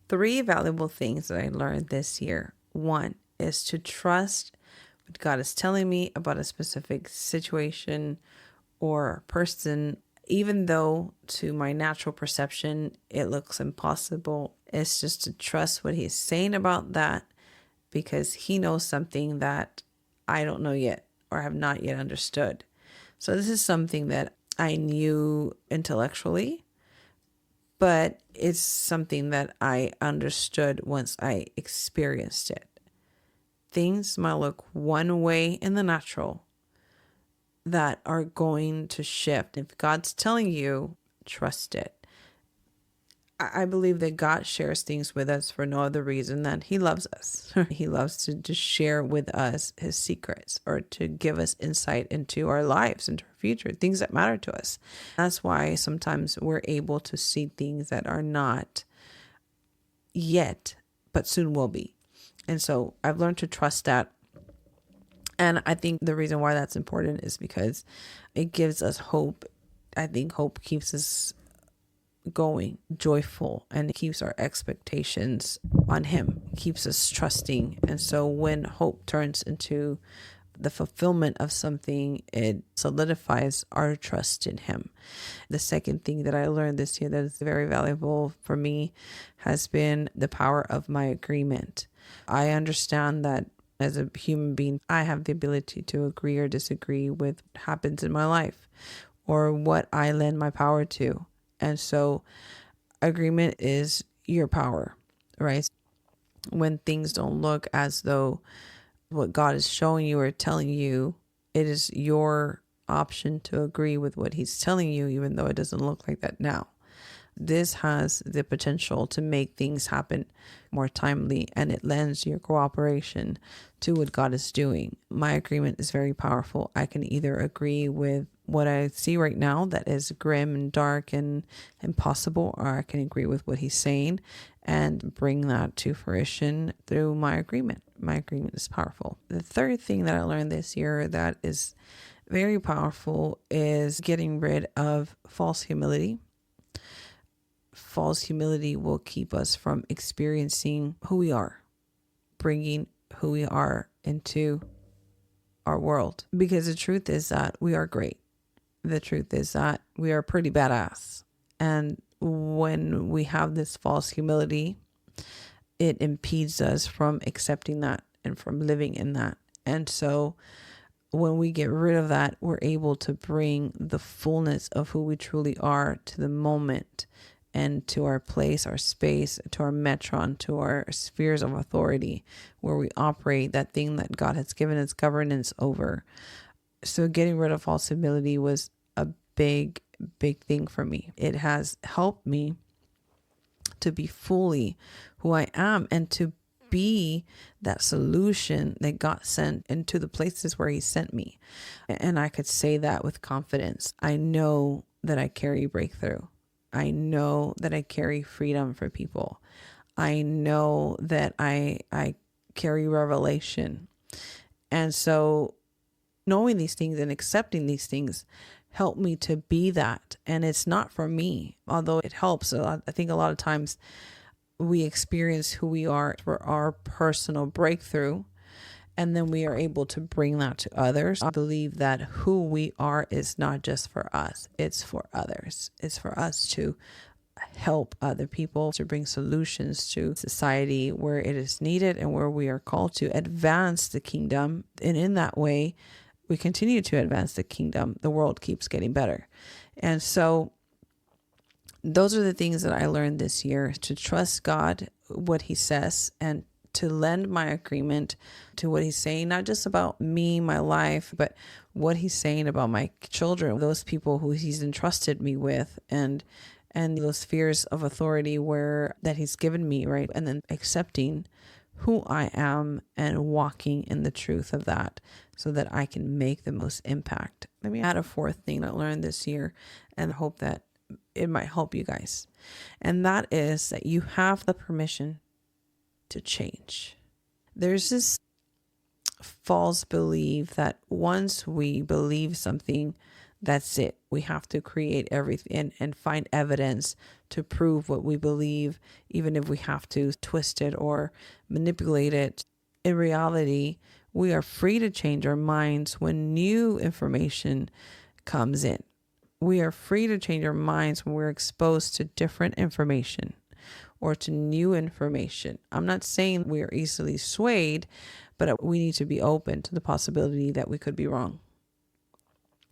Three valuable things that I learned this year. One is to trust what God is telling me about a specific situation or person, even though to my natural perception it looks impossible. It's just to trust what He's saying about that, because He knows something that I don't know yet or have not yet understood. So this is something that I knew intellectually, but it's something that I understood once I experienced it. Things might look one way in the natural that are going to shift. If God's telling you, trust it. I believe that God shares things with us for no other reason than He loves us. He loves to just share with us His secrets, or to give us insight into our lives, into our future, things that matter to us. That's why sometimes we're able to see things that are not yet, but soon will be. And so I've learned to trust that. And I think the reason why that's important is because it gives us hope. I think hope keeps us going, joyful, and it keeps our expectations on Him, keeps us trusting. And so when hope turns into the fulfillment of something, it solidifies our trust in Him. The second thing that I learned this year that is very valuable for me has been the power of my agreement. I understand that as a human being, I have the ability to agree or disagree with what happens in my life or what I lend my power to. And so agreement is your power, right? When things don't look as though what God is showing you or telling you, it is your option to agree with what He's telling you, even though it doesn't look like that now. This has the potential to make things happen more timely, and it lends your cooperation to what God is doing. My agreement is very powerful. I can either agree with what I see right now that is grim and dark and impossible, or I can agree with what He's saying and bring that to fruition through my agreement. My agreement is powerful. The third thing that I learned this year that is very powerful is getting rid of false humility. False humility will keep us from experiencing who we are, bringing who we are into our world. Because the truth is that we are great. The truth is that we are pretty badass. And when we have this false humility, it impedes us from accepting that and from living in that. And so when we get rid of that, we're able to bring the fullness of who we truly are to the moment and to our place, our space, to our metron, to our spheres of authority, where we operate that thing that God has given us governance over. So getting rid of false humility was a big thing for me. It has helped me to be fully who I am and to be that solution that God sent into the places where He sent me. And I could say that with confidence. I know that I carry breakthrough. I know that I carry freedom for people. I know that I carry revelation. And so knowing these things and accepting these things help me to be that. And it's not for me, although it helps. I think a lot of times we experience who we are for our personal breakthrough, and then we are able to bring that to others. I believe that who we are is not just for us, it's for others. It's for us to help other people, to bring solutions to society where it is needed and where we are called to advance the kingdom. And in that way, we continue to advance the kingdom. The world keeps getting better. And so those are the things that I learned this year, to trust God, what He says, and to lend my agreement to what He's saying, not just about me, my life, but what He's saying about my children, those people who He's entrusted me with, and those spheres of authority where that He's given me, right? And then accepting who I am and walking in the truth of that so that I can make the most impact. Let me add a fourth thing I learned this year and hope that it might help you guys. And that is that you have the permission to change. There's this false belief that once we believe something, That's it. We have to create everything and find evidence to prove what we believe, even if we have to twist it or manipulate it. In reality, we are free to change our minds when new information comes in. We are free to change our minds when we're exposed to different information or to new information. I'm not saying we are easily swayed, but we need to be open to the possibility that we could be wrong.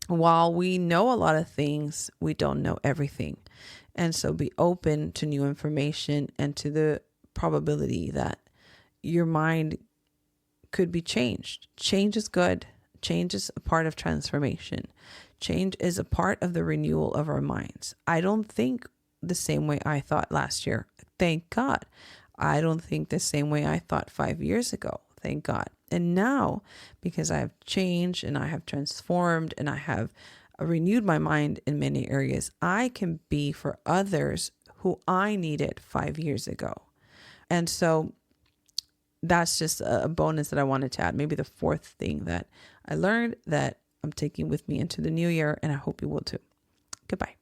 While we know a lot of things, we don't know everything. And so be open to new information and to the probability that your mind could be changed. Change is good. Change is a part of transformation. Change is a part of the renewal of our minds. I don't think the same way I thought last year. Thank God. I don't think the same way I thought 5 years ago. Thank God. And now, because I have changed and I have transformed and I have renewed my mind in many areas, I can be for others who I needed 5 years ago. And so that's just a bonus that I wanted to add. Maybe the fourth thing that I learned that I'm taking with me into the new year, and I hope you will too. Goodbye.